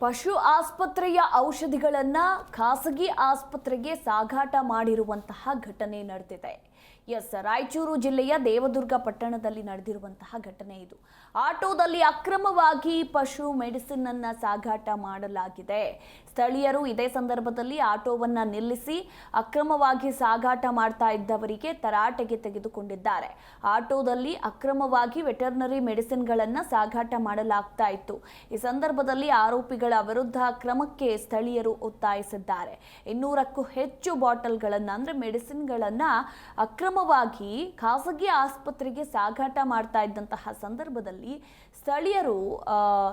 ಪಶು ಆಸ್ಪತ್ರೆಯ ಔಷಧಿಗಳನ್ನು ಖಾಸಗಿ ಆಸ್ಪತ್ರೆಗೆ ಸಾಗಾಟ ಮಾಡಿರುವಂತಹ ಘಟನೆ ನಡೆದಿದೆ. ರಾಯಚೂರು ಜಿಲ್ಲೆಯ ದೇವದುರ್ಗ ಪಟ್ಟಣದಲ್ಲಿ ನಡೆದಿರುವಂತಹ ಘಟನೆ ಇದು. ಆಟೋದಲ್ಲಿ ಅಕ್ರಮವಾಗಿ ಪಶು ಮೆಡಿಸಿನ್ ಅನ್ನು ಸಾಗಾಟ ಮಾಡಲಾಗಿದೆ. ಸ್ಥಳೀಯರು ಇದೇ ಸಂದರ್ಭದಲ್ಲಿ ಆಟೋವನ್ನ ನಿಲ್ಲಿಸಿ ಅಕ್ರಮವಾಗಿ ಸಾಗಾಟ ಮಾಡ್ತಾ ಇದ್ದವರಿಗೆ ತರಾಟೆಗೆ ತೆಗೆದುಕೊಂಡಿದ್ದಾರೆ. ಆಟೋದಲ್ಲಿ ಅಕ್ರಮವಾಗಿ ವೆಟರ್ನರಿ ಮೆಡಿಸಿನ್ಗಳನ್ನು ಸಾಗಾಟ ಮಾಡಲಾಗ್ತಾ ಇತ್ತು. ಈ ಸಂದರ್ಭದಲ್ಲಿ ಆರೋಪಿಗಳ ವಿರುದ್ಧ ಕ್ರಮಕ್ಕೆ ಸ್ಥಳೀಯರು ಒತ್ತಾಯಿಸಿದ್ದಾರೆ. 200ಕ್ಕೂ ಹೆಚ್ಚು ಬಾಟಲ್ಗಳನ್ನು ಅಂದ್ರೆ ಮೆಡಿಸಿನ್ಗಳನ್ನು ಅಕ್ರಮವಾಗಿ ಖಾಸಗಿ ಆಸ್ಪತ್ರೆಗೆ ಸಾಗಾಟ ಮಾಡ್ತಾ ಇದ್ದಂತಹ ಸಂದರ್ಭದಲ್ಲಿ ಸ್ಥಳೀಯರು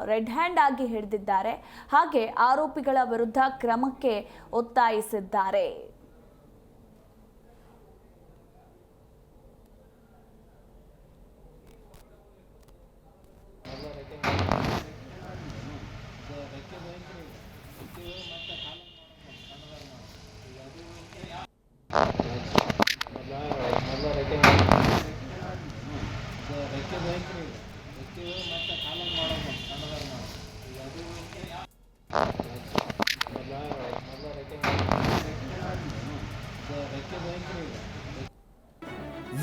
ರೆಡ್ ಹ್ಯಾಂಡ್ ಆಗಿ ಹಿಡಿದಿದ್ದಾರೆ. ಹಾಗೆ ಆರೋಪಿಗಳ ವಿರುದ್ಧ ಕ್ರಮಕ್ಕೆ ಒತ್ತಾಯಿಸಿದ್ದಾರೆ.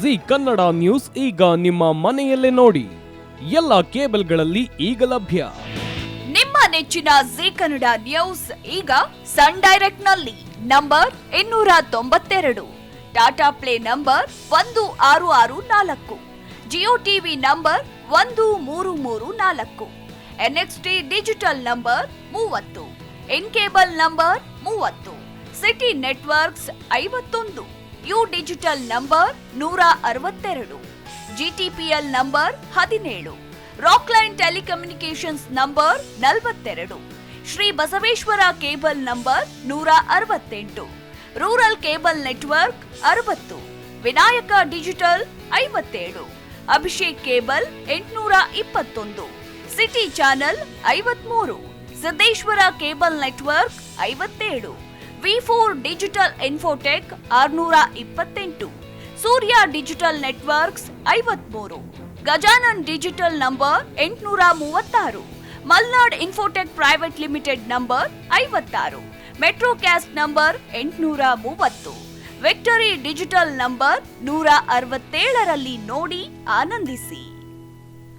ಜಿ ಕನ್ನಡ ನ್ಯೂಸ್ ಈಗ ನಿಮ್ಮ ಮನೆಯಲ್ಲೇ ನೋಡಿ. ಎಲ್ಲ ಕೇಬಲ್ಗಳಲ್ಲಿ ಈಗ ಲಭ್ಯ. ನಿಮ್ಮ ನೆಚ್ಚಿನ ಜಿ ಕನ್ನಡ ನ್ಯೂಸ್ ಈಗ ಸನ್ ಡೈರೆಕ್ಟ್ ನಲ್ಲಿ number 292, Tata Play number 1664, Jio TV number 1334, NXT digital number 30, in cable number 30, city networks 51, U digital number 162, GTPL number 17, Rockline telecommunications number 42, Shri Basaveshwara cable number 168, rural cable network 60, Vinayaka digital 57, Abhishek cable 821, city channel 53, Siddeshwara cable network 57, ವಿ4 digital infotech 628, Surya digital networks 53, Gajanan digital number 836, Malnad infotech private limited number 56, Metrocast number 830, Victory digital number 167ರಲ್ಲಿ ನೋಡಿ ಆನಂದಿಸಿ.